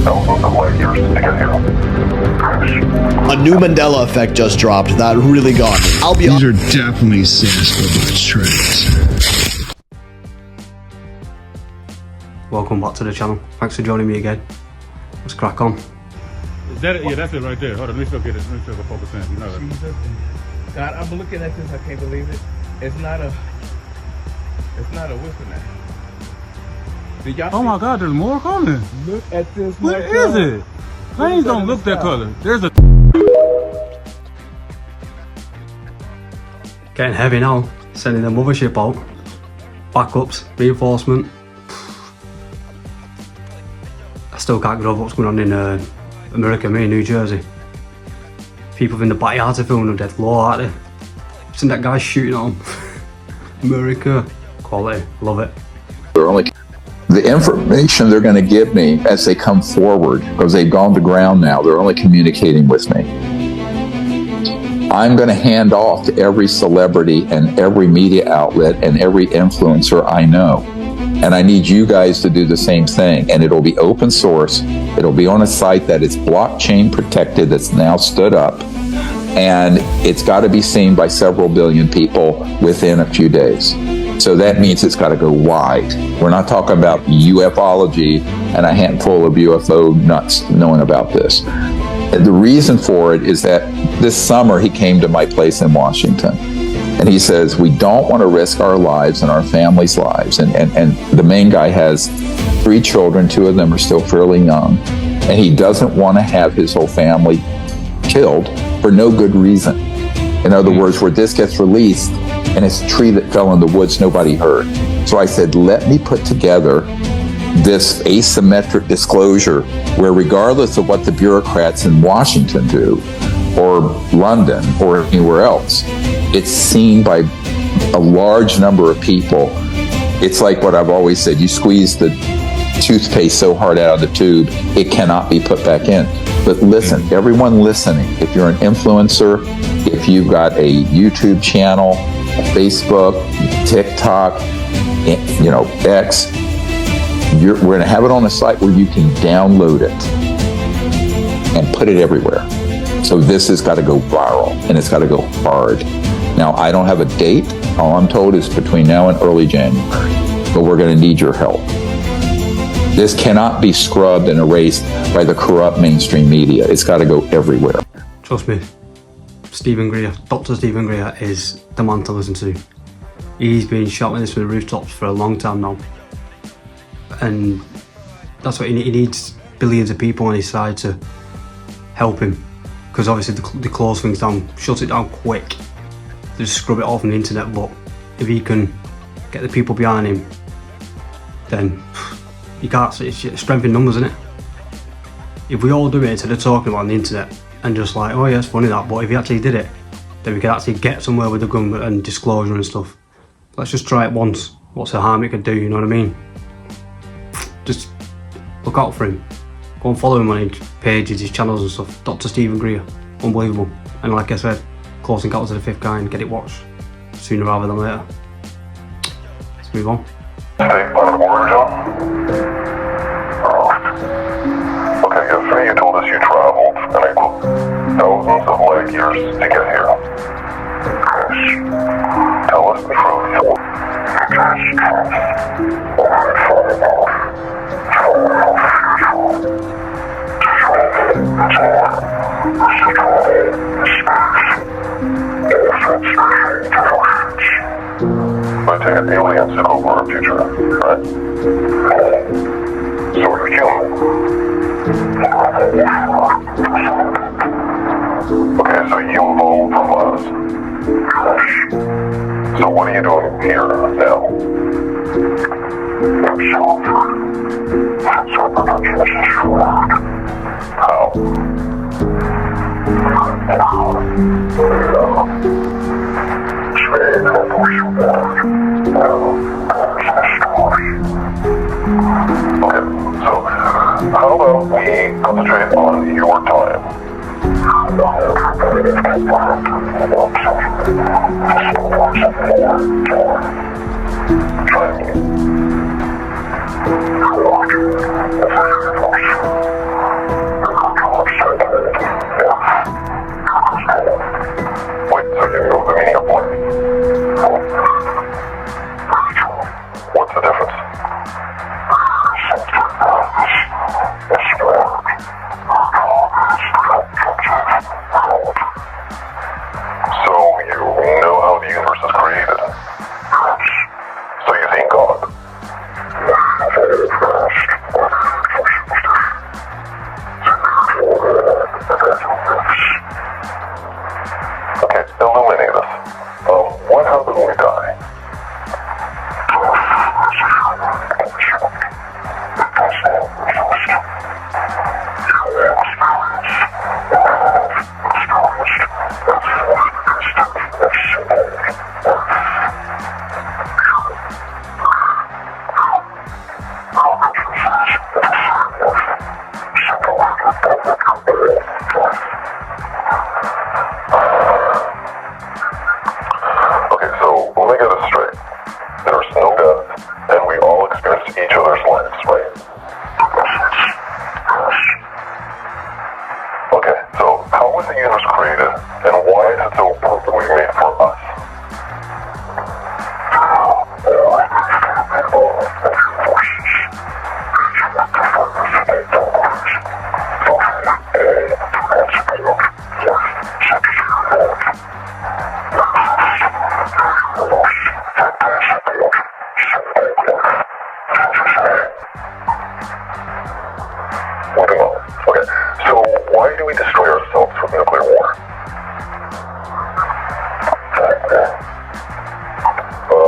thousands of light years to get here. A new Mandela effect just dropped that really got me. These are definitely Sasquatch tracks. Welcome back to the channel. Thanks for joining me again. Let's crack on. Is that it? Yeah, that's it right there. Hold on, let me still get it. Let me still focus in. You know. Jesus. God, I'm looking at this. I can't believe it. It's not a whistle now. Did y'all Oh my God, there's more coming. look at this? What is it? Planes don't look that color. There's a. Getting heavy now. Sending the mothership out. Backups, reinforcement. I still can't get over what's going on in America, me in New Jersey. People in the backyards are filming them dead low, aren't they? I've seen that guy shooting at them. America. Quality. Love it. They're only the information they're going to give me as they come forward, because they've gone to ground now, they're only communicating with me. I'm going to hand off to every celebrity and every media outlet and every influencer I know. And I need you guys to do the same thing. And it'll be open source. It'll be on a site that is blockchain protected, that's now stood up. And it's got to be seen by several billion people within a few days. So that means it's got to go wide. We're not talking about ufology and a handful of UFO nuts knowing about this. And the reason for it is that this summer he came to my place in Washington. And he says, we don't want to risk our lives and our families' lives. And the main guy has 3 children, 2 of them are still fairly young. And he doesn't want to have his whole family killed for no good reason. In other words, where this gets released and it's a tree that fell in the woods nobody heard. So I said, let me put together this asymmetric disclosure where regardless of what the bureaucrats in Washington do, or London, or anywhere else, it's seen by a large number of people. It's like what I've always said, you squeeze the toothpaste so hard out of the tube, it cannot be put back in. But listen, everyone listening, if you're an influencer, if you've got a YouTube channel, Facebook, TikTok, X, we're going to have it on a site where you can download it and put it everywhere. So this has got to go viral, and it's got to go hard. Now, I don't have a date. All I'm told is between now and early January. But we're going to need your help. This cannot be scrubbed and erased by the corrupt mainstream media. It's got to go everywhere. Trust me, Stephen Greer, Dr. Stephen Greer is the man to listen to. He's been shouting this from the rooftops for a long time now. And that's what he needs, billions of people on his side to help him. Because obviously they close things down, shut it down quick. They just scrub it off from the internet, but if he can get the people behind him, then you can't see it's strength in numbers, isn't it? If we all do it instead of talking about on the internet and just like, oh yeah, it's funny that, but if he actually did it, then we could actually get somewhere with the government and disclosure and stuff. Let's just try it once. What's the harm it could do, you know what I mean? Just look out for him. Go and follow him on his pages, his channels and stuff. Dr. Stephen Greer, unbelievable. And like I said, Close Encounters of the Fifth Kind, get it watched sooner rather than later. Let's move on. State line of origin. Okay, yesterday you told us you traveled, and I quote, thousands of light years to get here. Yes. Tell us the truth. I take it aliens took over our future, right? So we're human. Okay, so you evolved from us. So what are you doing here now? How? Okay, so how about we concentrate on your time? Okay, so let me get this straight. There's no death, and we all experience each other's lives, right? Okay, so how was the universe created, and why is it so perfectly made for us? Moving on. Okay, so why do we destroy ourselves with nuclear war?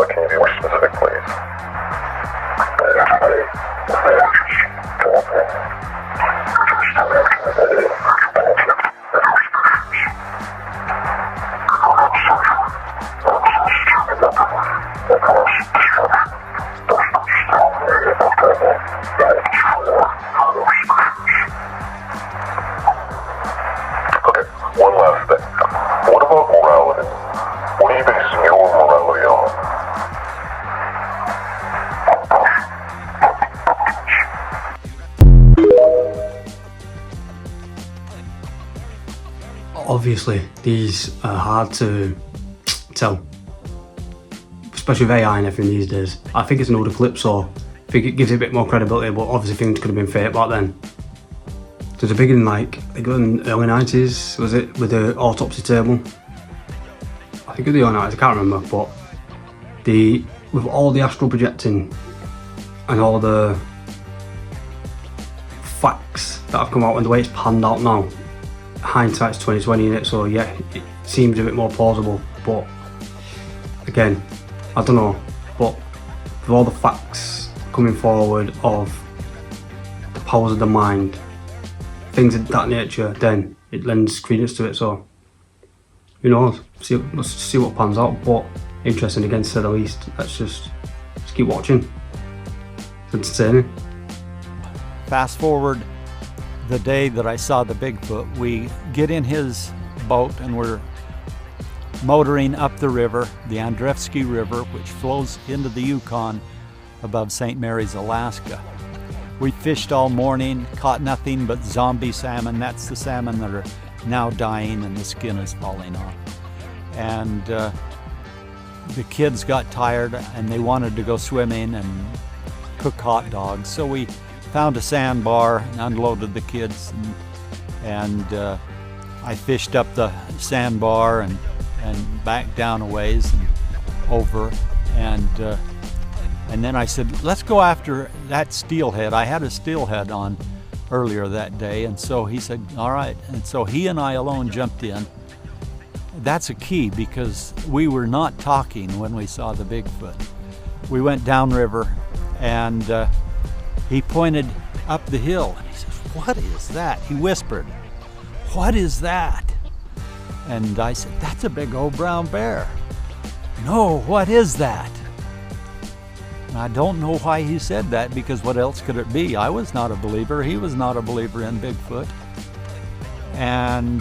Can you be more specific, please? Okay, one last thing. What about morality? What are you basing your morality on? Obviously, these are hard to tell, especially with AI and everything these days. I think it's an older clip, so I think it gives it a bit more credibility, but obviously things could have been fake back then. There's a big in like, I think in the early 90s, was it, with the autopsy table? I think it was the early 90s, I can't remember, but with all the astral projecting and all the facts that have come out and the way it's panned out now, hindsight's 2020 in it, so yeah, it seems a bit more plausible, but again, I don't know, but with all the facts coming forward of the powers of the mind, things of that nature, then it lends credence to it, so who knows, let's see what pans out, but interesting again to say the least. Let's keep watching. It's entertaining. Fast forward the day that I saw the Bigfoot, we get in his boat and we're motoring up the river, the Andrevsky River, which flows into the Yukon above St. Mary's, Alaska. We fished all morning, caught nothing but zombie salmon. That's the salmon that are now dying and the skin is falling off. And the kids got tired and they wanted to go swimming and cook hot dogs. So we found a sandbar and unloaded the kids, and I fished up the sandbar and back down a ways and over, and then I said, let's go after that steelhead. I had a steelhead on earlier that day, and so he said, all right. And so he and I alone jumped in. That's a key, because we were not talking when we saw the Bigfoot. We went downriver, and he pointed up the hill, and he says, what is that? He whispered, what is that? And I said, that's a big old brown bear. No, what is that? And I don't know why he said that, because what else could it be? I was not a believer. He was not a believer in Bigfoot. And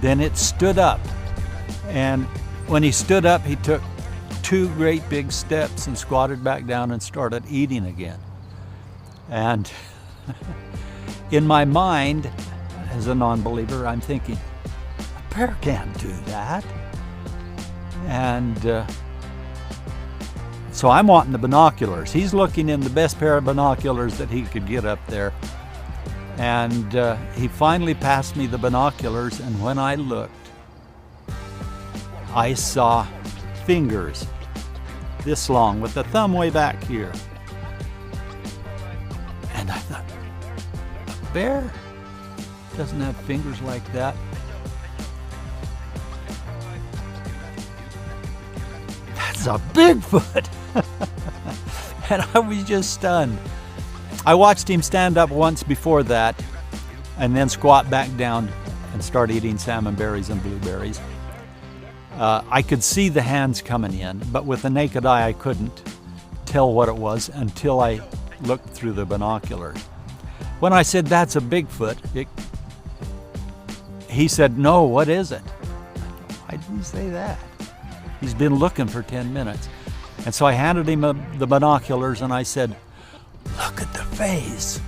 then it stood up. And when he stood up, he took 2 great big steps and squatted back down and started eating again. And in my mind, as a non-believer, I'm thinking, a bear can't do that. And so I'm wanting the binoculars. He's looking in the best pair of binoculars that he could get up there. And he finally passed me the binoculars, and when I looked, I saw fingers this long with the thumb way back here. And I thought, a bear doesn't have fingers like that. That's a Bigfoot! And I was just stunned. I watched him stand up once before that and then squat back down and start eating salmon berries and blueberries. I could see the hands coming in, but with the naked eye I couldn't tell what it was until I looked through the binoculars. When I said that's a Bigfoot, it he said, "No, what is it?" Why did he say that? He's been looking for 10 minutes. And so I handed him the binoculars and I said, "Look at the face.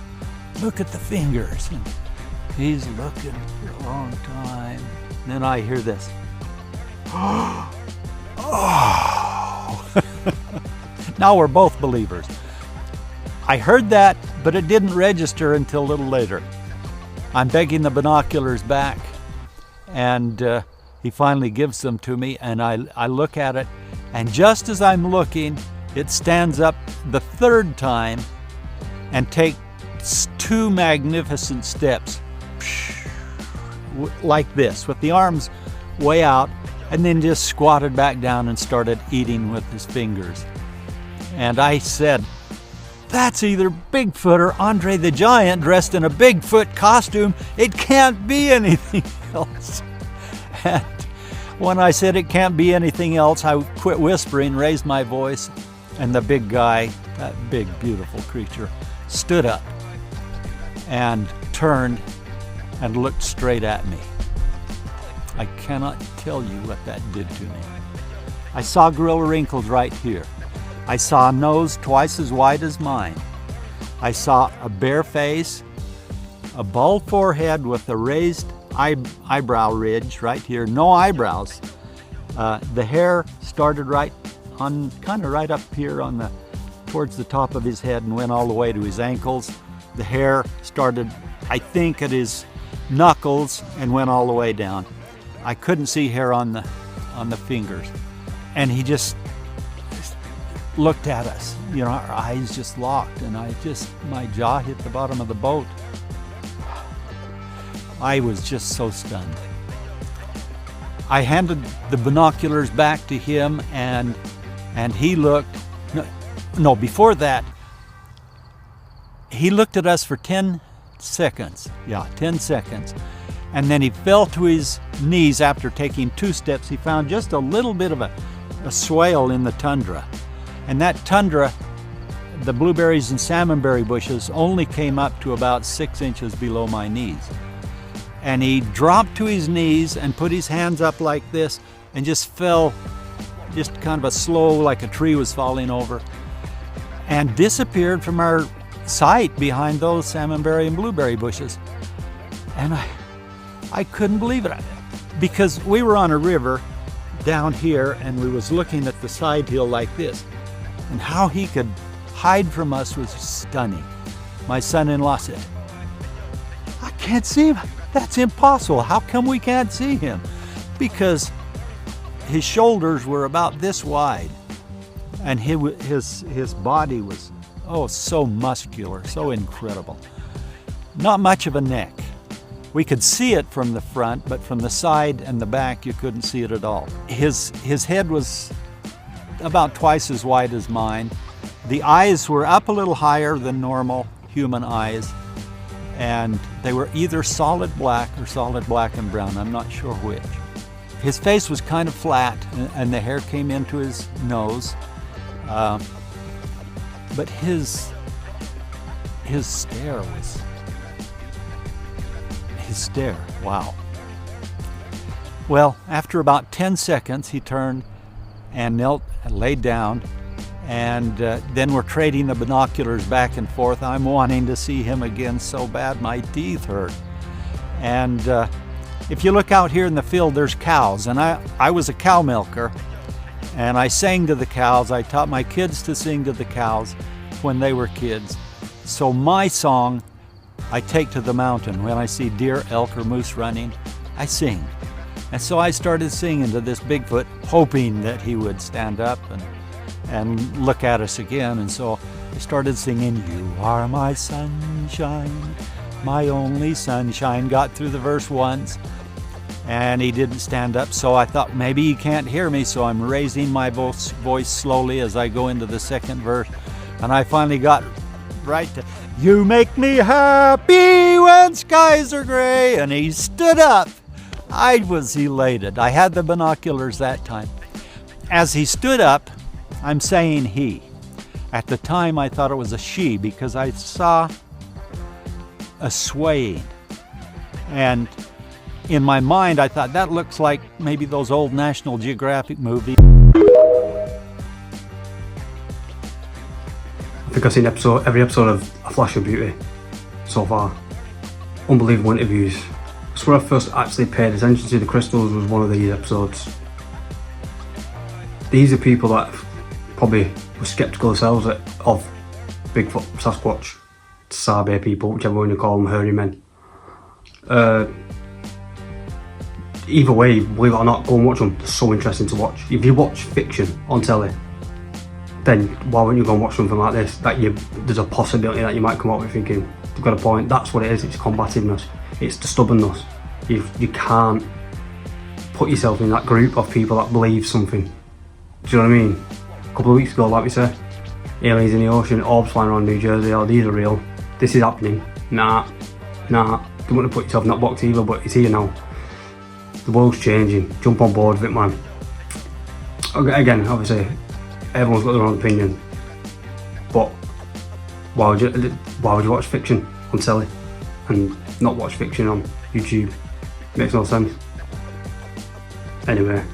Look at the fingers." And he's looking for a long time. And then I hear this. Oh. Now we're both believers. I heard that, but it didn't register until a little later. I'm begging the binoculars back, and he finally gives them to me, and I look at it, and just as I'm looking, it stands up the third time and takes 2 magnificent steps, like this, with the arms way out, and then just squatted back down and started eating with his fingers. And I said, "That's either Bigfoot or Andre the Giant dressed in a Bigfoot costume. It can't be anything else." And when I said it can't be anything else, I quit whispering, raised my voice, and the big guy, that big, beautiful creature, stood up and turned and looked straight at me. I cannot tell you what that did to me. I saw gorilla wrinkles right here. I saw a nose twice as wide as mine. I saw a bare face, a bald forehead with a raised eyebrow ridge right here, no eyebrows. The hair started right on, kind of right up here on towards the top of his head and went all the way to his ankles. The hair started, I think, at his knuckles and went all the way down. I couldn't see hair on the fingers. And he just looked at us. You know, our eyes just locked, and my jaw hit the bottom of the boat. I was just so stunned. I handed the binoculars back to him, and he looked, no, before that, he looked at us for 10 seconds. Yeah, 10 seconds. And then he fell to his knees after taking 2 steps. He found just a little bit of a swale in the tundra. And that tundra, the blueberries and salmonberry bushes only came up to about 6 inches below my knees. And he dropped to his knees and put his hands up like this and just fell, just kind of a slow, like a tree was falling over, and disappeared from our sight behind those salmonberry and blueberry bushes. And I couldn't believe it, because we were on a river down here and we was looking at the side hill like this. And how he could hide from us was stunning. My son-in-law said, "I can't see him. That's impossible. How come we can't see him?" Because his shoulders were about this wide, and his body was, so muscular, so incredible. Not much of a neck. We could see it from the front, but from the side and the back, you couldn't see it at all. His head was about twice as wide as mine. The eyes were up a little higher than normal human eyes, and they were either solid black or solid black and brown. I'm not sure which. His face was kind of flat, and the hair came into his nose. But his stare was... His stare, wow. Well, after about 10 seconds, he turned and knelt and laid down, and then we're trading the binoculars back and forth. I'm wanting to see him again so bad my teeth hurt. And if you look out here in the field, there's cows, and I was a cow milker, and I sang to the cows. I taught my kids to sing to the cows when they were kids. So my song I take to the mountain. When I see deer, elk, or moose running, I sing. And so I started singing to this Bigfoot, hoping that he would stand up and look at us again. And so I started singing, "You are my sunshine, my only sunshine." Got through the verse once, and he didn't stand up. So I thought, maybe he can't hear me. So I'm raising my voice slowly as I go into the second verse. And I finally got right to, "You make me happy when skies are gray." And he stood up. I was elated. I had the binoculars that time. As he stood up, I'm saying he. At the time, I thought it was a she, because I saw a swaying. And in my mind, I thought that looks like maybe those old National Geographic movies. I think I've seen every episode of A Flash of Beauty so far. Unbelievable interviews. That's where I first actually paid attention to the crystals, was one of these episodes. These are people that probably were skeptical themselves of Bigfoot, Sasquatch, Sabe people, whichever one you call them, hairy men. Either way, believe it or not, go and watch them. They're so interesting to watch. If you watch fiction on telly, then why wouldn't you go and watch something like this? There's a possibility that you might come up with thinking, they've got a point. That's what it is. It's combativeness. It's the stubbornness. You can't put yourself in that group of people that believe something. Do you know what I mean? A couple of weeks ago, like we said, aliens in the ocean, orbs flying around New Jersey, oh, these are real. This is happening. Nah. You don't want to put yourself in that box either, but it's here now. The world's changing. Jump on board with it, man. Again, obviously, everyone's got their own opinion, but why would you watch fiction on telly and not watch fiction on YouTube? Makes no sense. Anyway,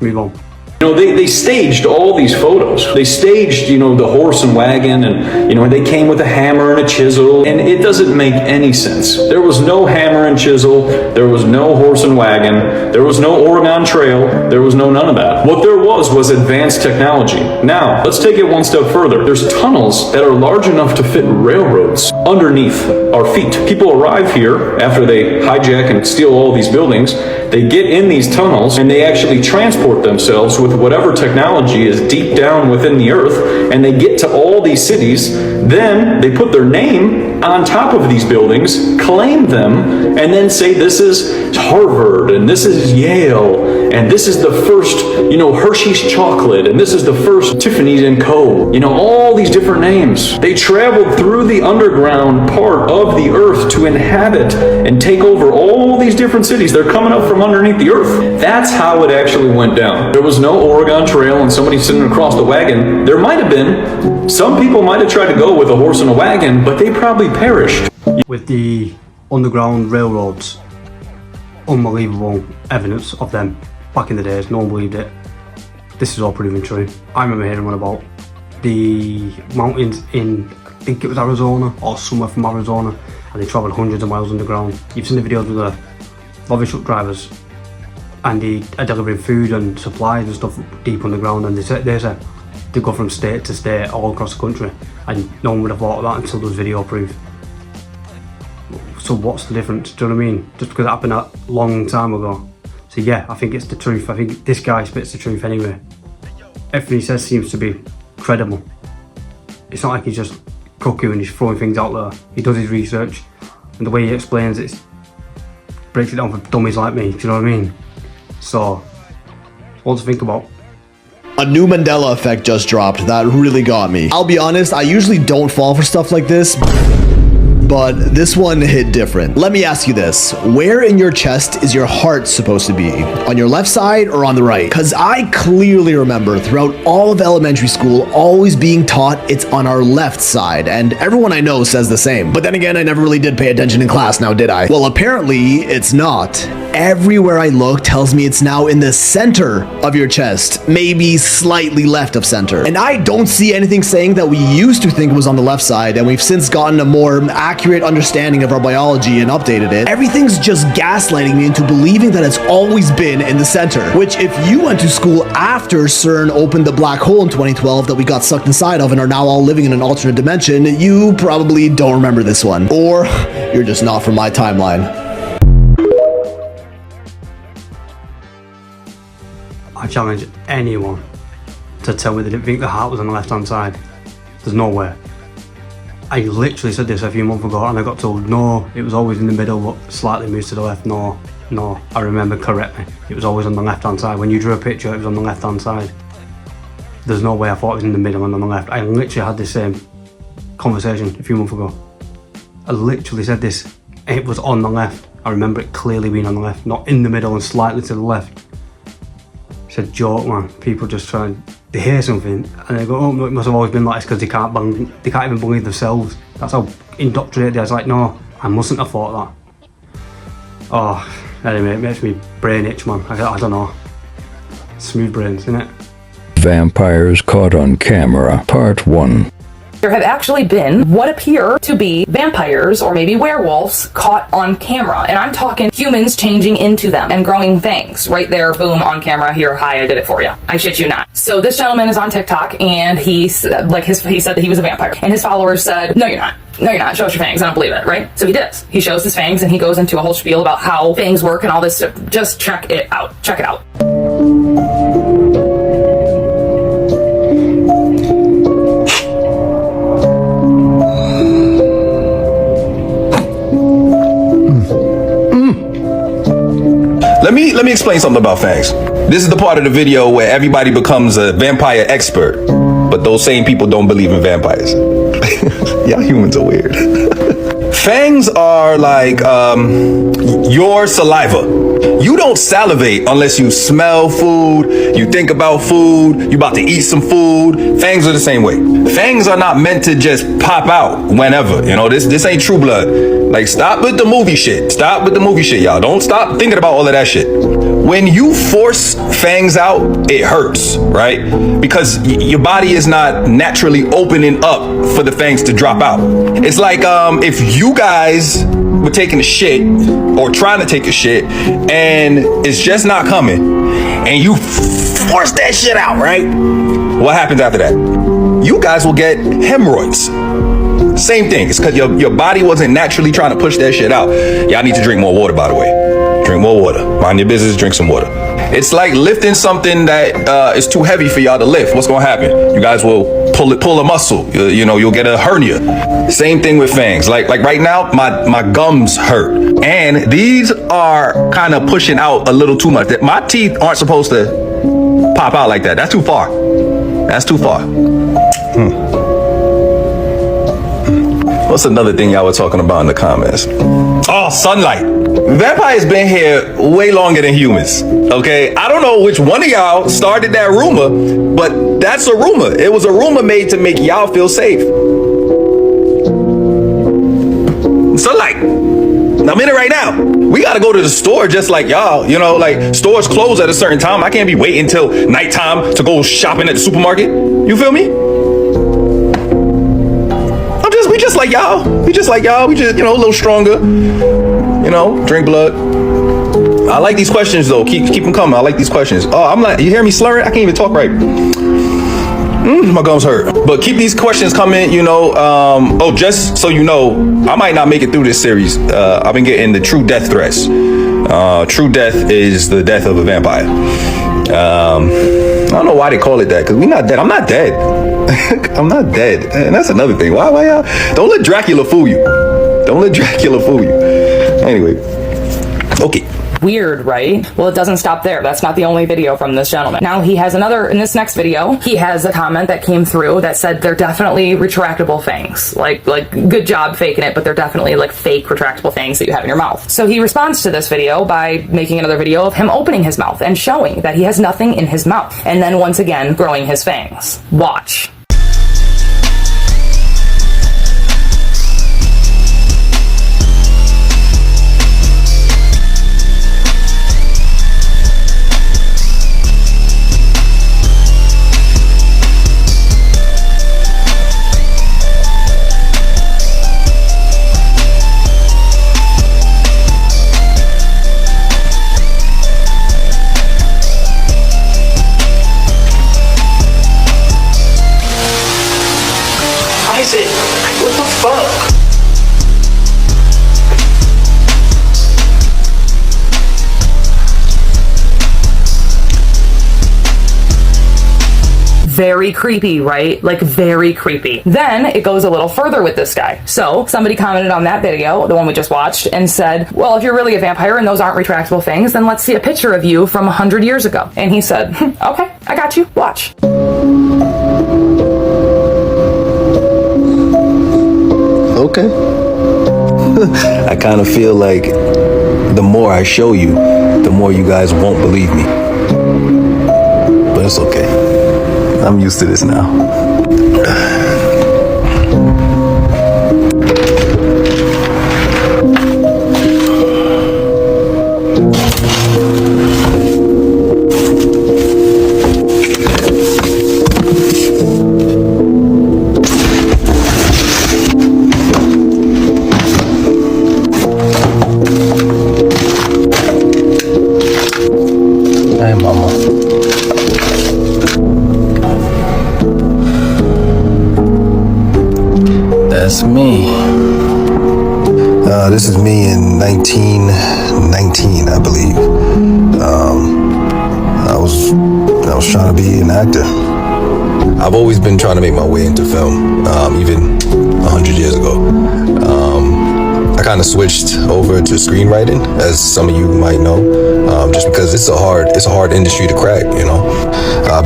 move on. You know, they staged all these photos. They staged, you know, the horse and wagon, and, you know, they came with a hammer and a chisel, and it doesn't make any sense. There was no hammer and chisel, there was no horse and wagon, there was no Oregon Trail, there was no none of that. What there was advanced technology. Now, let's take it one step further. There's tunnels that are large enough to fit railroads underneath our feet. People arrive here after they hijack and steal all these buildings. They get in these tunnels and they actually transport themselves with whatever technology is deep down within the earth, and they get to all these cities. Then they put their name on top of these buildings, claim them, and then say this is Harvard, and this is Yale, and this is the first, you know, Hershey's chocolate, and this is the first Tiffany's & Co. You know, all these different names. They traveled through the underground part of the earth to inhabit and take over all these different cities. They're coming up from underneath the earth. That's how it actually went down. There was no Oregon Trail and somebody sitting across the wagon. There might have been. Some people might have tried to go with a horse and a wagon, but they probably perished. With the underground railroads, unbelievable evidence of them back in the days. No one believed it. This is all proven true. I remember hearing one about the mountains in, I think it was Arizona or somewhere from Arizona, and they travelled hundreds of miles underground. You've seen the videos with the lorry truck drivers, and they are delivering food and supplies and stuff deep underground, and they said they go from state to state all across the country, and no one would have thought of that until there was video proof. So what's the difference? Do you know what I mean? Just because it happened a long time ago. So yeah, I think it's the truth. I think this guy spits the truth anyway. Everything he says seems to be credible. It's not like he's just cuckoo and he's throwing things out there. He does his research, and the way he explains it breaks it down for dummies like me. Do you know what I mean? So, what to think about. A new Mandela effect just dropped that really got me. I'll be honest, I usually don't fall for stuff like this, but this one hit different. Let me ask you this. Where in your chest is your heart supposed to be? On your left side or on the right? Because I clearly remember throughout all of elementary school always being taught it's on our left side, and everyone I know says the same. But then again, I never really did pay attention in class now, did I? Well, apparently it's not. Everywhere I look tells me it's now in the center of your chest, maybe slightly left of center. And I don't see anything saying that we used to think it was on the left side, and we've since gotten a more accurate understanding of our biology and updated it. Everything's just gaslighting me into believing that it's always been in the center, which if you went to school after CERN opened the black hole in 2012 that we got sucked inside of and are now all living in an alternate dimension, you probably don't remember this one. Or you're just not from my timeline. I challenge anyone to tell me they didn't think the heart was on the left hand side. There's no way. I literally said this a few months ago and I got told no, it was always in the middle but slightly moved to the left. No, I remember correctly. It was always on the left hand side. When you drew a picture it was on the left hand side. There's no way I thought it was in the middle and on the left. I literally had this same conversation a few months ago. I literally said this. It was on the left. I remember it clearly being on the left, not in the middle and slightly to the left. It's a joke, man. People just try they hear something and they go, oh no, it must have always been like this because they can't even believe themselves. That's how indoctrinated they are. It's like, no, I mustn't have thought that. Oh, anyway, it makes me brain itch, man. I don't know. Smooth brains, innit? Vampires Caught on Camera, Part 1. There have actually been what appear to be vampires or maybe werewolves caught on camera. And I'm talking humans changing into them and growing fangs. Right there, boom, on camera. Here, hi, I did it for you. I shit you not. So this gentleman is on TikTok and he said that he was a vampire. And his followers said, no, you're not. No, you're not. Show us your fangs. I don't believe it, right? So he does. He shows his fangs and he goes into a whole spiel about how fangs work and all this stuff. Just check it out. Check it out. Let me explain something about fangs. This is the part of the video where everybody becomes a vampire expert, but those same people don't believe in vampires. Y'all humans are weird. Fangs are like your saliva. You don't salivate unless you smell food, you think about food, you about to eat some food. Fangs are the same way. Fangs are not meant to just pop out whenever. You know, this ain't True Blood. Like, stop with the movie shit. Stop with the movie shit, y'all. Don't stop thinking about all of that shit. When you force fangs out, it hurts, right? Because your body is not naturally opening up for the fangs to drop out. It's like if you guys were taking a shit or trying to take a shit and it's just not coming and you force that shit out, right? What happens after that? You guys will get hemorrhoids. Same thing. It's because your body wasn't naturally trying to push that shit out. Y'all need to drink more water, by the way. Drink more water. Mind your business, drink some water. It's like lifting something that is too heavy for y'all to lift. What's gonna happen? You guys will pull a muscle. You'll get a hernia. Same thing with fangs. Like right now, my gums hurt. And these are kind of pushing out a little too much. My teeth aren't supposed to pop out like that. That's too far. That's too far. What's another thing y'all were talking about in the comments? Oh, sunlight. Vampires been here way longer than humans, okay? I don't know which one of y'all started that rumor, but that's a rumor. It was a rumor made to make y'all feel safe. Sunlight. I'm in it right now. We gotta go to the store just like y'all, you know, like stores close at a certain time. I can't be waiting till nighttime to go shopping at the supermarket. You feel me? We just like y'all. We just, you know, a little stronger. You know, drink blood. I like these questions though. Keep them coming. I like these questions. Oh, I'm like, you hear me slurring? I can't even talk right. My gums hurt. But keep these questions coming, you know. Oh, just so you know, I might not make it through this series. I've been getting the true death threats. True death is the death of a vampire. I don't know why they call it that, because we're not dead. I'm not dead. I'm not dead. And that's another thing. Why y'all? Don't let Dracula fool you. Don't let Dracula fool you. Anyway. Okay. Weird, right? Well, it doesn't stop there. That's not the only video from this gentleman. Now he has another, in this next video, he has a comment that came through that said they're definitely retractable fangs. Like good job faking it, but they're definitely like fake retractable fangs that you have in your mouth. So he responds to this video by making another video of him opening his mouth and showing that he has nothing in his mouth. And then once again, growing his fangs. Watch. What the fuck? Very creepy, right? Like very creepy. Then it goes a little further with this guy. So somebody commented on that video, the one we just watched, and said, well, if you're really a vampire and those aren't retractable fangs, then let's see a picture of you from 100 years ago. And he said, okay, I got you. Watch. Okay. I kind of feel like the more I show you, the more you guys won't believe me. But it's okay. I'm used to this now. This is me in 1919, I believe. I was trying to be an actor. I've always been trying to make my way into film, even 100 years ago. I kind of switched over to screenwriting, as some of you might know, just because it's a hard industry to crack, you know.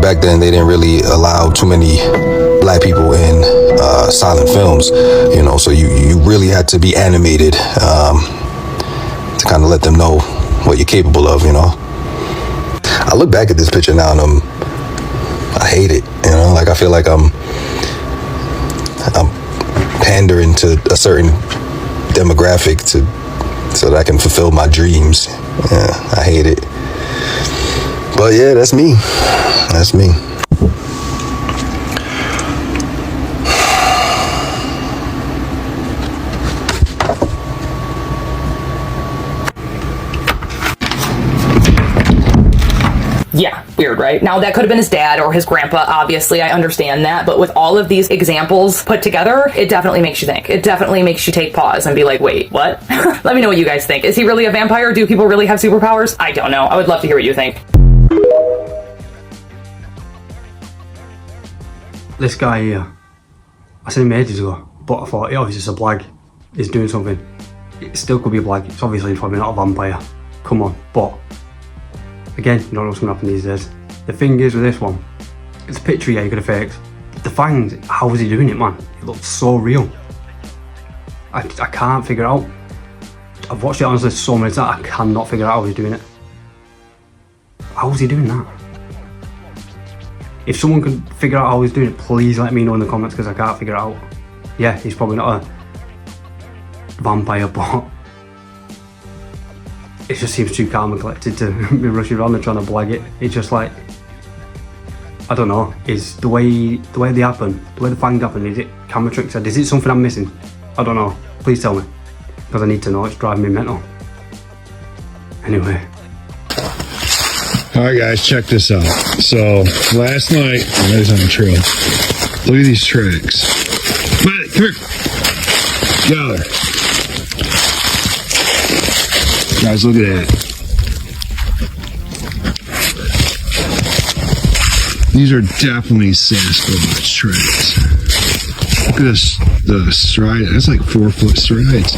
Back then, they didn't really allow too many black people in silent films, you know, so you really had to be animated to kind of let them know what you're capable of, you know. I look back at this picture now and I hate it, you know, like I feel like I'm pandering to a certain demographic so that I can fulfill my dreams. Yeah, I hate it. But yeah, that's me. That's me. Yeah, weird, right? Now, that could have been his dad or his grandpa, obviously, I understand that, but with all of these examples put together, it definitely makes you think. It definitely makes you take pause and be like, wait, what? Let me know what you guys think. Is he really a vampire? Do people really have superpowers? I don't know. I would love to hear what you think. This guy here, I seen him ages ago, but I thought, yeah, obviously it's a blag. He's doing something. It still could be a blag. It's obviously probably not a vampire. Come on, but again, you don't know what's going to happen these days. The thing is with this one, it's a picture, yeah, you could have faked. The fangs, how was he doing it, man? It looks so real. I can't figure it out. I've watched it honestly so many times, I cannot figure out how he's doing it. How was he doing that? If someone can figure out how he's doing it, please let me know in the comments, because I can't figure it out. Yeah, he's probably not a vampire, but it just seems too calm and collected to be rushing around and trying to blag it. It's just like, I don't know, is the way they happen, the way the fangs happen, is it camera tricks? Is it something I'm missing? I don't know, please tell me, because I need to know, it's driving me mental. Anyway. Alright guys, check this out. So, last night, I was on the trail. Look at these tracks. Buddy, come here. Get out of there. Guys, look at that. These are definitely Sasquatch tracks. Look at this, the stride. That's like 4-foot strides.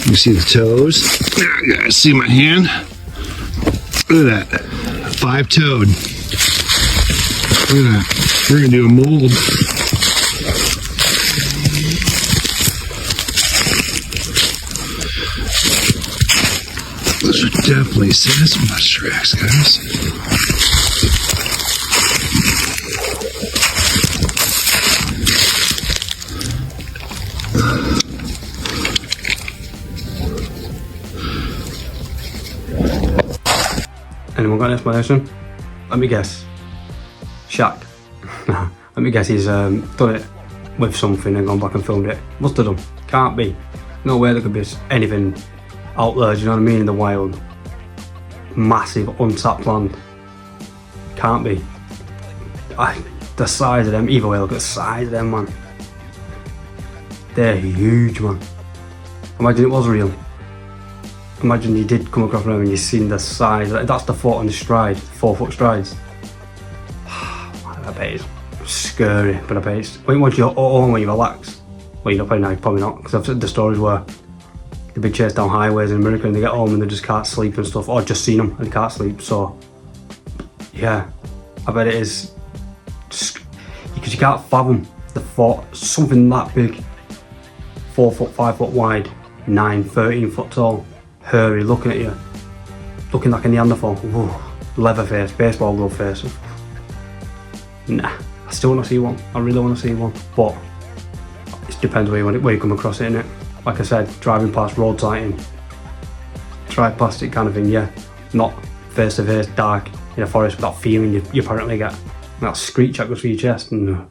You see the toes? You guys see my hand? Look at that. 5-toed. Look at that. We're gonna do a mold. Those are definitely Sasquatch tracks, guys. Anyone got an explanation? Let me guess. Shaq. Let me guess he's done it with something and gone back and filmed it. Must have done. Can't be. No way there could be anything out there, do you know what I mean, in the wild. Massive untapped land. Can't be. The size of them, either way, look at the size of them, man. They're huge, man. Imagine it was real. Imagine you did come across them and you've seen the size. That's the foot on the stride, 4-foot strides. I bet it's scary, but I bet it's, once you're home, when you relax, well, you're probably not, because I've said the stories where they've been chased down highways in America and they get home and they just can't sleep and stuff, or just seen them and they can't sleep. So yeah, I bet it is, because you can't fathom the thought, something that big, 4 foot, 5 foot wide, 13 foot tall, hairy, looking at you, looking like a Neanderthal. Whoa, leather face, baseball glove face. Nah, I still want to see one. I really want to see one, but it depends where you come across it, innit? Like I said, driving past road sighting, drive past it kind of thing, yeah. Not face to face, dark in a forest with that feeling you apparently get. That screech that goes through your chest. And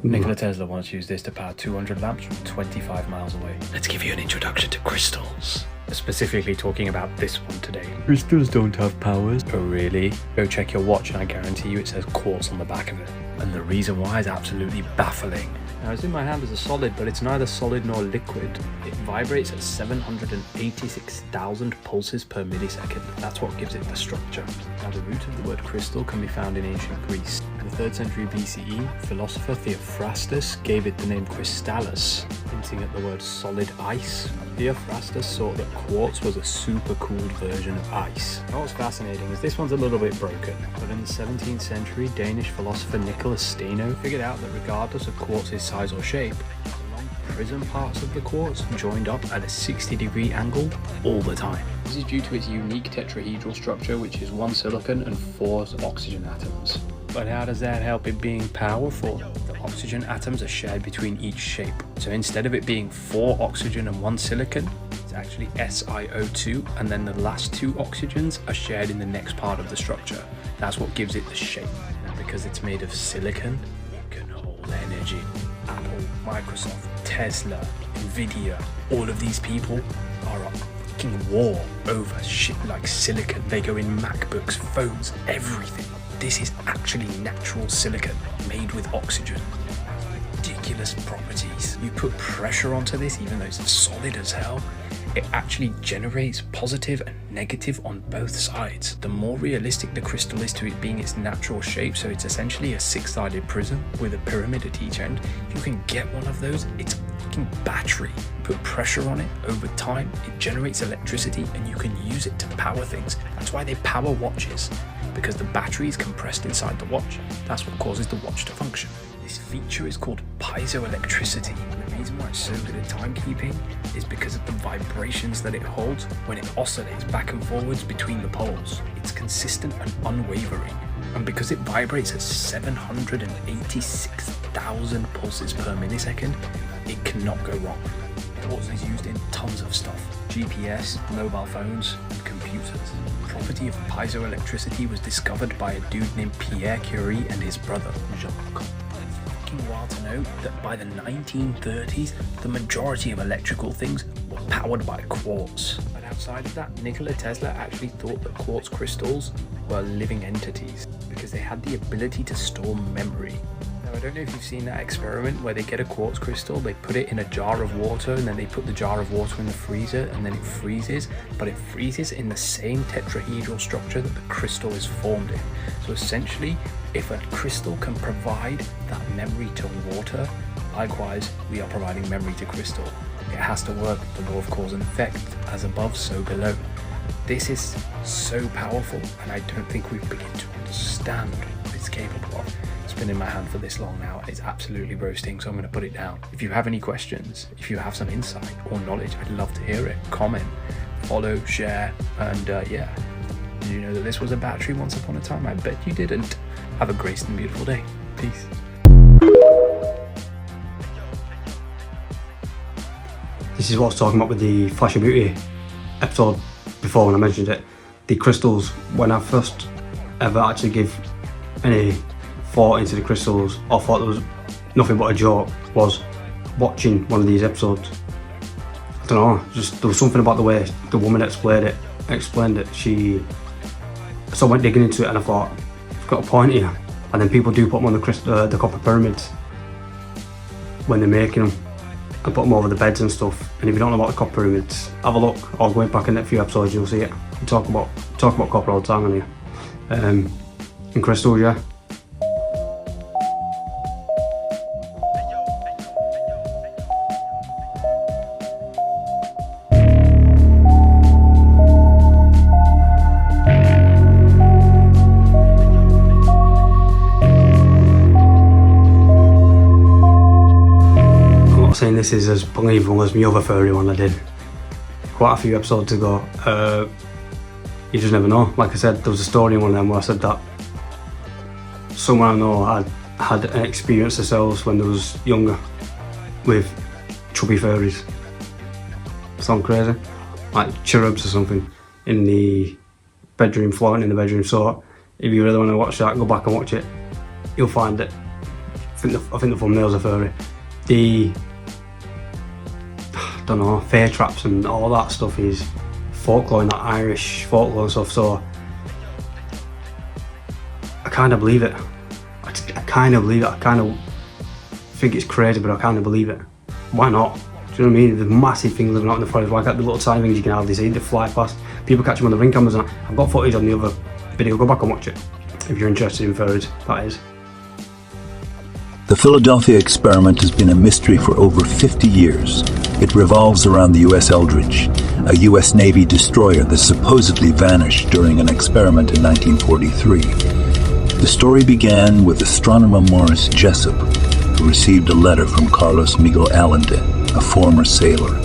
Nikola Tesla once used this to power 200 lamps from 25 miles away. Let's give you an introduction to crystals. Specifically talking about this one today. Crystals don't have powers. Oh really? Go check your watch and I guarantee you it says quartz on the back of it. And the reason why is absolutely baffling. Now it's in my hand as a solid, but it's neither solid nor liquid. It vibrates at 786,000 pulses per millisecond. That's what gives it the structure. Now the root of the word crystal can be found in ancient Greece. In the 3rd century BCE, philosopher Theophrastus gave it the name crystallis, hinting at the word solid ice. Theophrastus thought that quartz was a super cooled version of ice. Now what's fascinating is this one's a little bit broken, but in the 17th century, Danish philosopher Nicholas Steno figured out that regardless of quartz's size or shape, the long prism parts of the quartz joined up at a 60-degree angle all the time. This is due to its unique tetrahedral structure, which is 1 silicon and 4 oxygen atoms. But how does that help it being powerful? The oxygen atoms are shared between each shape. So instead of it being 4 oxygen and 1 silicon, it's actually SiO2, and then the last 2 oxygens are shared in the next part of the structure. That's what gives it the shape. And because it's made of silicon, it can hold energy. Apple, Microsoft, Tesla, Nvidia, all of these people are at fucking war over shit like silicon. They go in MacBooks, phones, everything. This is actually natural silicon made with oxygen. Ridiculous properties. You put pressure onto this, even though it's solid as hell, it actually generates positive and negative on both sides. The more realistic the crystal is to it being its natural shape, so it's essentially a 6-sided prism with a pyramid at each end, if you can get one of those, it's a fucking battery. Put pressure on it, over time, it generates electricity and you can use it to power things. That's why they power watches, because the battery is compressed inside the watch. That's what causes the watch to function. This feature is called piezoelectricity. The reason why it's so good at timekeeping is because of the vibrations that it holds when it oscillates back and forwards between the poles. It's consistent and unwavering. And because it vibrates at 786,000 pulses per millisecond, it cannot go wrong. Quartz is used in tons of stuff. GPS, mobile phones, and computers. The property of piezoelectricity was discovered by a dude named Pierre Curie and his brother, Jacques. Fucking wild to note that by the 1930s, the majority of electrical things were powered by quartz. But outside of that, Nikola Tesla actually thought that quartz crystals were living entities because they had the ability to store memory. Now, I don't know if you've seen that experiment where they get a quartz crystal, they put it in a jar of water, and then they put the jar of water in the freezer, and then it freezes, but it freezes in the same tetrahedral structure that the crystal is formed in. So essentially, if a crystal can provide that memory to water, likewise, we are providing memory to crystal. It has to work the law of cause and effect, as above, so below. This is so powerful, and I don't think we begin to understand what it's capable of. It's been in my hand for this long now, it's absolutely roasting, so I'm going to put it down. If you have any questions, if you have some insight or knowledge, I'd love to hear it. Comment, follow, share, and yeah. Did you know that this was a battery once upon a time? I bet you didn't. Have a great and beautiful day. Peace. This is what I was talking about with the Flash of Beauty episode before when I mentioned it. The crystals, when I first ever actually gave any thought into the crystals or thought there was nothing but a joke, was watching one of these episodes. I don't know, just there was something about the way the woman explained it. So I went digging into it and I thought, I've got a point here. And then people do put them on the copper pyramids when they're making them, and put them over the beds and stuff. And if you don't know about the copper pyramids, have a look, or go back in a few episodes, you'll see it. We talk about copper all the time on here. And crystals, yeah. Saying this is as believable as my other furry one I did quite a few episodes ago. You just never know. Like I said, there was a story in one of them where I said that someone I know had an experience themselves when they was younger with chubby furries. Sound crazy? Like cherubs or something in the bedroom, floating in the bedroom. So if you really want to watch that, go back and watch it. You'll find it. I think the thumbnail's are furry. I don't know, fair traps and all that stuff is folklore, and that Irish folklore and stuff, so I kind of believe it. I kind of think it's crazy, but I kind of believe it. Why not? Do you know what I mean? There's massive things living out in the forest. Why can't the little tiny things you can hardly see? They fly past. People catch them on the ring cameras. And I've got footage on the other video. Go back and watch it if you're interested in birds. That is. The Philadelphia experiment has been a mystery for over 50 years. It revolves around the U.S. Eldridge, a U.S. Navy destroyer that supposedly vanished during an experiment in 1943. The story began with astronomer Morris Jessup, who received a letter from Carlos Miguel Allende, a former sailor.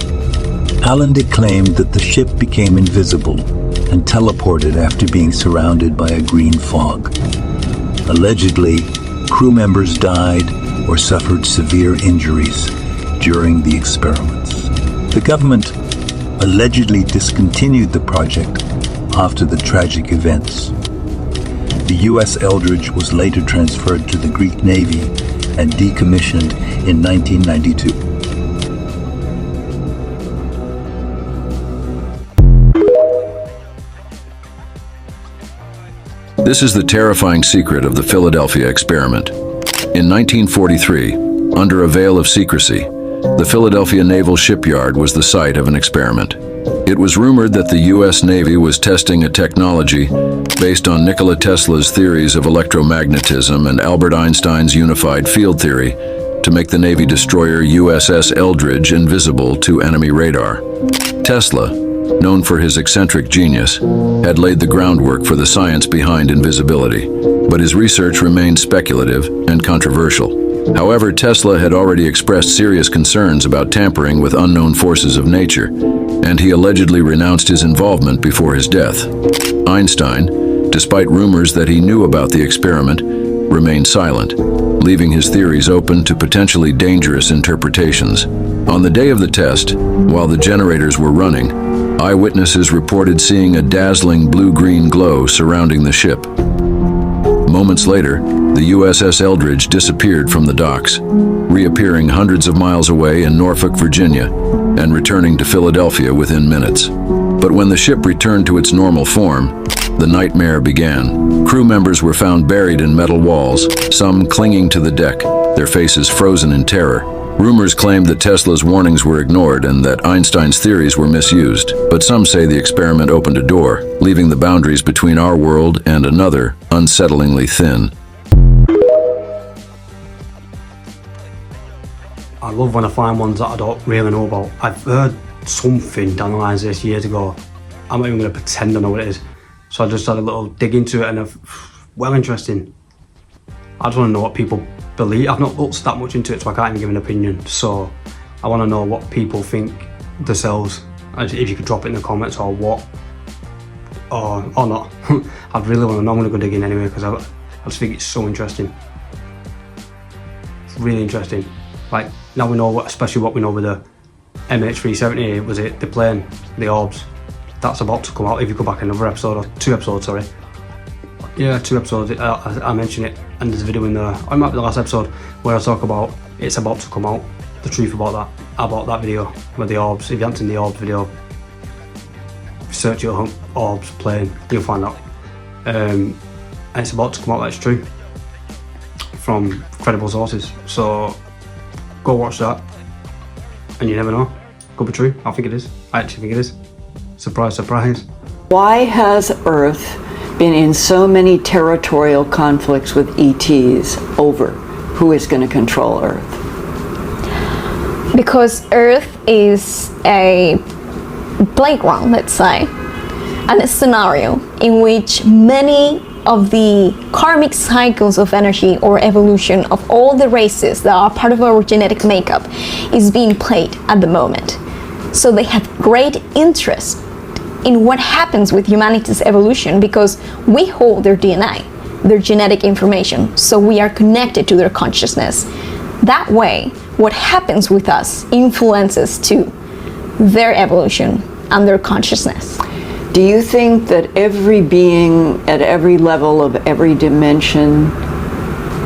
Allende claimed that the ship became invisible and teleported after being surrounded by a green fog. Allegedly, crew members died or suffered severe injuries during the experiments. The government allegedly discontinued the project after the tragic events. The U.S. Eldridge was later transferred to the Greek Navy and decommissioned in 1992. This is the terrifying secret of the Philadelphia experiment. In 1943, under a veil of secrecy, the Philadelphia Naval Shipyard was the site of an experiment. It was rumored that the U.S. Navy was testing a technology based on Nikola Tesla's theories of electromagnetism and Albert Einstein's unified field theory to make the Navy destroyer USS Eldridge invisible to enemy radar. Tesla, known for his eccentric genius, had laid the groundwork for the science behind invisibility, but his research remained speculative and controversial. However, Tesla had already expressed serious concerns about tampering with unknown forces of nature, and he allegedly renounced his involvement before his death. Einstein, despite rumors that he knew about the experiment, remained silent, leaving his theories open to potentially dangerous interpretations. On the day of the test, while the generators were running, eyewitnesses reported seeing a dazzling blue-green glow surrounding the ship. Moments later, the USS Eldridge disappeared from the docks, reappearing hundreds of miles away in Norfolk, Virginia, and returning to Philadelphia within minutes. But when the ship returned to its normal form, the nightmare began. Crew members were found buried in metal walls, some clinging to the deck, their faces frozen in terror. Rumors claimed that Tesla's warnings were ignored and that Einstein's theories were misused, but some say the experiment opened a door, leaving the boundaries between our world and another unsettlingly thin. I love when I find ones that I don't really know about. I've heard something to analyse this years ago. I'm not even going to pretend I know what it is. So I just had a little dig into it and well, interesting. I just want to know what people believe. I've not looked that much into it, so I can't even give an opinion. So I want to know what people think themselves. If you could drop it in the comments or what, or not. I'd really want to know. I'm going to go dig in anyway because I just think it's so interesting. It's really interesting. Like now we know what, especially what we know with the MH370, was it the plane, the orbs? That's about to come out. If you go back another episode, or 2 episodes, sorry. Yeah, 2 episodes, I mentioned it, and there's a video in there, or it might be the last episode, where I talk about it's about to come out, the truth about that video, with the orbs. If you haven't seen the orbs video, search your orbs plane, you'll find out. And it's about to come out, that's true, from credible sources. So, go watch that, and you never know, could be true. I think it is, I actually think it is. Surprise, surprise. Why has Earth been in so many territorial conflicts with ETs over who is going to control Earth? Because Earth is a playground, let's say, and a scenario in which many of the karmic cycles of energy or evolution of all the races that are part of our genetic makeup is being played at the moment. So they have great interest in what happens with humanity's evolution because we hold their DNA, their genetic information, so we are connected to their consciousness. That way, what happens with us influences to their evolution and their consciousness. Do you think that every being at every level of every dimension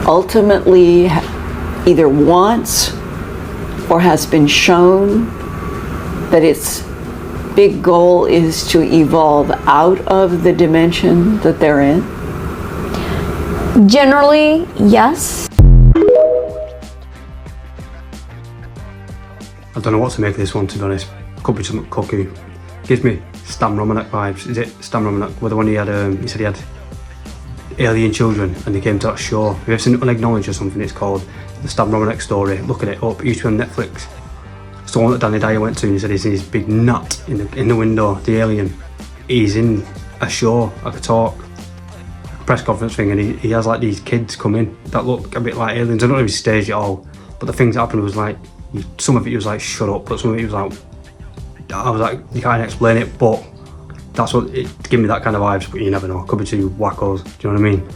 ultimately either wants or has been shown that its big goal is to evolve out of the dimension that they're in? Generally, yes. don't know what to make of this one, to be honest. Could be something cuckoo. Gives me Stan Romanek vibes. Is it Stan Romanek? Well, the one he had, he said he had alien children and they came to that shore. Have you ever seen Unacknowledged or something? It's called the Stan Romanek story. Look at it up. It used to be on Netflix. It's the one that Danny Dyer went to and he said he's in his big nut in the window, the alien. He's in a show, like a talk, a press conference thing, and he has like these kids come in that look a bit like aliens. I don't know if he's staged it all, but the things that happened was like, some of it was like, shut up, but some of it was like, I was like, you can't explain it, but that's what it gave me, that kind of vibes, but you never know. Could be two wackos, do you know what I mean?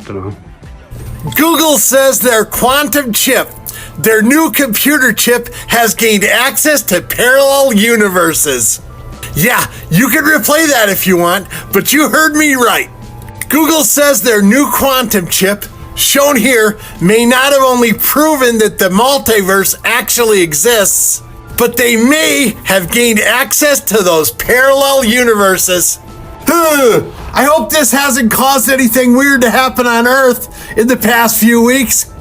Don't know. Google says their quantum chip, their new computer chip, has gained access to parallel universes. Yeah, you can replay that if you want, but you heard me right. Google says their new quantum chip, shown here, may not have only proven that the multiverse actually exists, but they may have gained access to those parallel universes. I hope this hasn't caused anything weird to happen on Earth in the past few weeks.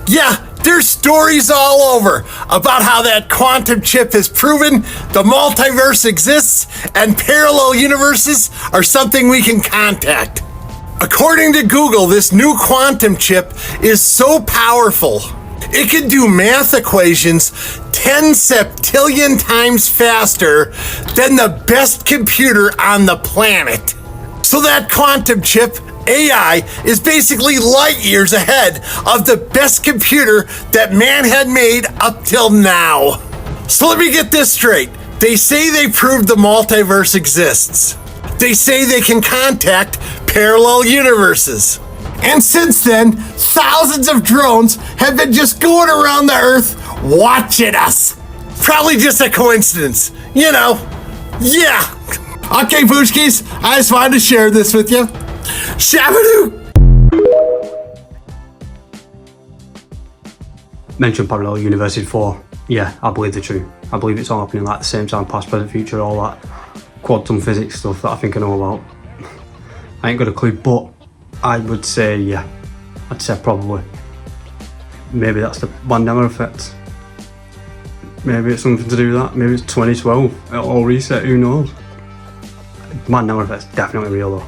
Yeah, there's stories all over about how that quantum chip has proven the multiverse exists and parallel universes are something we can contact. According to Google, this new quantum chip is so powerful, it can do math equations 10 septillion times faster than the best computer on the planet. So that quantum chip, AI, is basically light years ahead of the best computer that man had made up till now. So let me get this straight. They say they proved the multiverse exists. They say they can contact parallel universes. And since then, thousands of drones have been just going around the Earth watching us. Probably just a coincidence, you know. Yeah. Okay, Poochkies, I just wanted to share this with you. Shabadoo! Mentioned parallel universes before. Yeah, I believe they're true. I believe it's all happening like the same time, past, present, future, all that quantum physics stuff that I think I know about. I ain't got a clue, but I would say, yeah, I'd say probably. Maybe that's the Mandela effect. Maybe it's something to do with that. Maybe it's 2012. It'll all reset, who knows? Mandela effect's definitely real though.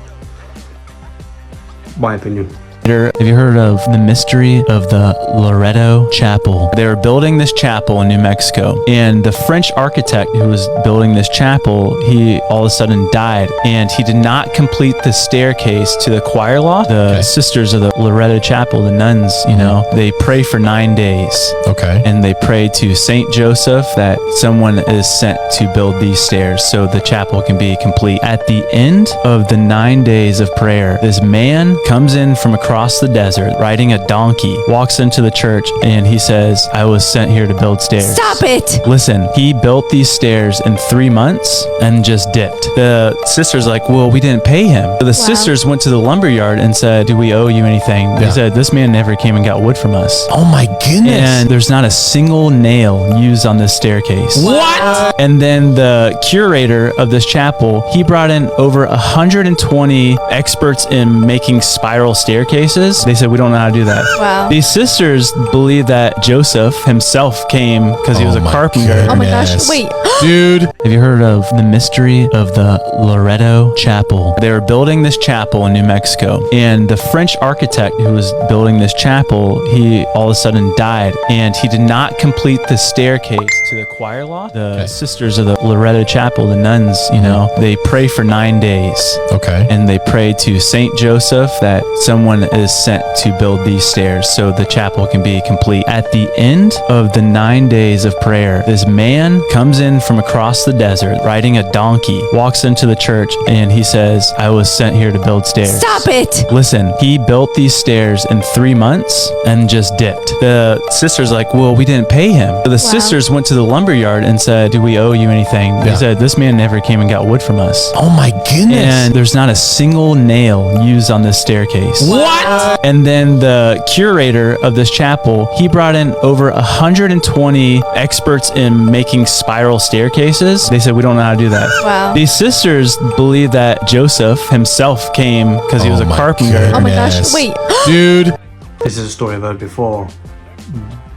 My opinion. Have you heard of the mystery of the Loreto Chapel? They were building this chapel in New Mexico, and the French architect who was building this chapel, he all of a sudden died, and he did not complete the staircase to the choir loft. The sisters of the Loreto Chapel, the nuns, you know, they pray for 9 days. Okay. And they pray to Saint Joseph that someone is sent to build these stairs so the chapel can be complete. At the end of the 9 days of prayer, this man comes in from across the desert riding a donkey, walks into the church, and he says, I was sent here to build stairs. Stop it! Listen, he built these stairs in 3 months and just dipped. The sister's like, well, we didn't pay him. So the sisters went to the lumberyard and said, do we owe you anything? He said, this man never came and got wood from us. Oh my goodness. And there's not a single nail used on this staircase. What? And then the curator of this chapel, he brought in over 120 experts in making spiral staircases. They said, we don't know how to do that. Wow. These sisters believe that Joseph himself came because he was a carpenter. Oh my gosh, wait. Dude. Have you heard of the mystery of the Loreto Chapel? They were building this chapel in New Mexico, and the French architect who was building this chapel, he all of a sudden died, and he did not complete the staircase to the choir loft. The sisters of the Loreto Chapel, the nuns, you know, they pray for 9 days. Okay. And they pray to Saint Joseph that someone is sent to build these stairs so the chapel can be complete. At the end of the 9 days of prayer, this man comes in from across the desert riding a donkey, walks into the church, and he says, I was sent here to build stairs. Stop it! Listen, he built these stairs in 3 months and just dipped. The sister's like, well, we didn't pay him. So the sisters went to the lumberyard and said, do we owe you anything? He said, this man never came and got wood from us. Oh my goodness. And there's not a single nail used on this staircase. What? And then the curator of this chapel, he brought in over 120 experts in making spiral staircases. They said, we don't know how to do that. Wow. These sisters believe that Joseph himself came because he was a carpenter. Oh my gosh, wait. Dude. This is a story I've heard before.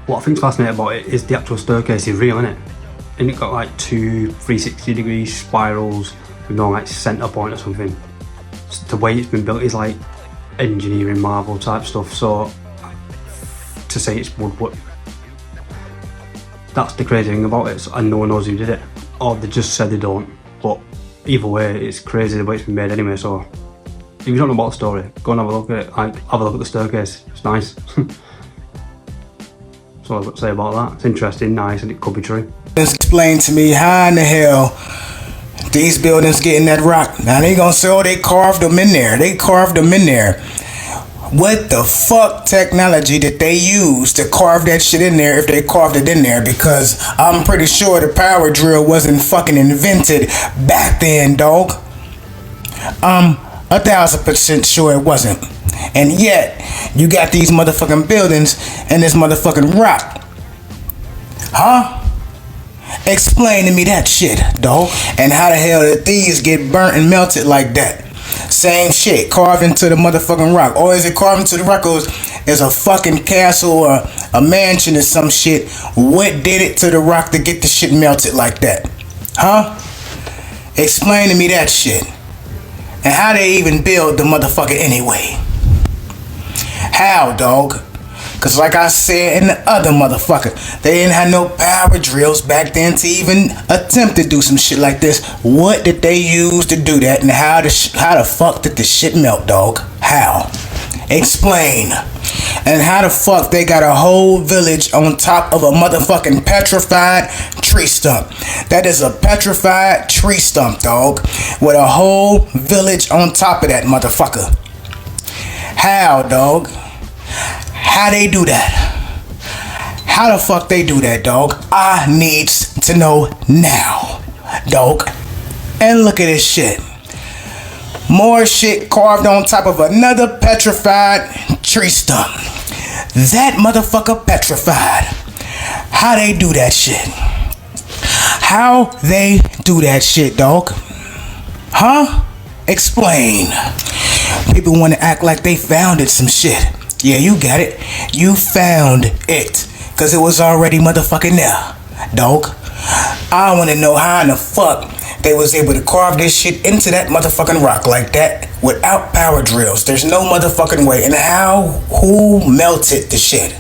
What I think's fascinating about it is the actual staircase is real, isn't it? And it got like 2 360-degree spirals with no like centre point or something. The way it's been built is like engineering marvel type stuff, so to say it's woodwork, that's the crazy thing about it, and no one knows who did it, or they just said they don't. But either way, it's crazy the way it's been made anyway, so if you don't know about the story, go and have a look at it, like, have a look at the staircase, it's nice. That's all I've got to say about that. It's interesting, nice, and it could be true. Explain to me how in the hell these buildings getting that rock. Now they gonna say, oh, they carved them in there. They carved them in there. What the fuck technology did they use to carve that shit in there if they carved it in there? Because I'm pretty sure the power drill wasn't fucking invented back then, dog. 1000% sure it wasn't. And yet, you got these motherfucking buildings and this motherfucking rock. Huh? Explain to me that shit, dog. And how the hell did these get burnt and melted like that? Same shit, carved into the motherfucking rock. Or is it carved into the rock, or is a fucking castle or a mansion or some shit? What did it to the rock to get the shit melted like that? Huh? Explain to me that shit. And how they even build the motherfucker anyway? How, dog? Cause like I said in the other motherfucker, they didn't have no power drills back then to even attempt to do some shit like this. What did they use to do that, and how the fuck did the shit melt, dog? How? Explain. And how the fuck they got a whole village on top of a motherfucking petrified tree stump? That is a petrified tree stump, dog, with a whole village on top of that motherfucker. How, dog? How they do that? How the fuck they do that, dog? I needs to know now, dog. And look at this shit. More shit carved on top of another petrified tree stump. That motherfucker petrified. How they do that shit? How they do that shit, dog? Huh? Explain. People want to act like they founded some shit. Yeah, you got it. You found it. Cause it was already motherfucking there, dog. I want to know how in the fuck they was able to carve this shit into that motherfucking rock like that without power drills. There's no motherfucking way. And who melted the shit?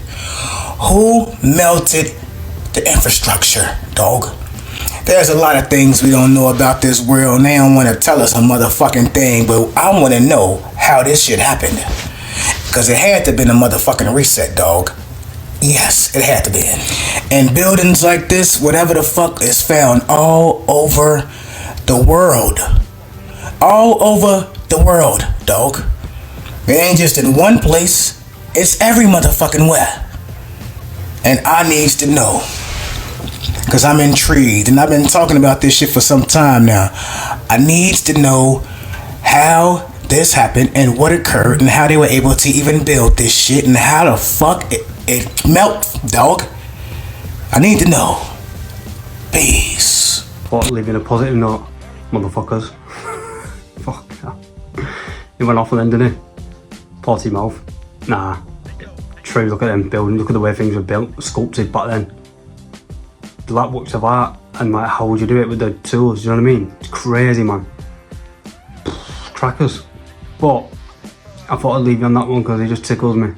Who melted the infrastructure, dog? There's a lot of things we don't know about this world, and they don't want to tell us a motherfucking thing, but I want to know how this shit happened. Because it had to have been a motherfucking reset, dog. Yes, it had to be. And buildings like this, whatever the fuck, is found all over the world. All over the world, dog. It ain't just in one place. It's every motherfucking where. And I needs to know. Because I'm intrigued. And I've been talking about this shit for some time now. I needs to know how this happened and what occurred and how they were able to even build this shit and how the fuck it melt, dog. I need to know. Peace. But leaving a positive note, motherfuckers. Fuck yeah. He went off and then, didn't he? Potty mouth. Nah. True, look at them buildings, look at the way things were built, sculpted back then. That works of art, and like, how would you do it with the tools, you know what I mean? It's crazy, man. Crackers. But I thought I'd leave you on that one because it just tickles me.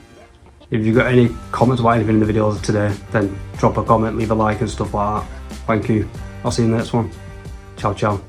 If you've got any comments about anything in the videos today, then drop a comment, leave a like and stuff like that. Thank you. I'll see you in the next one. Ciao, ciao.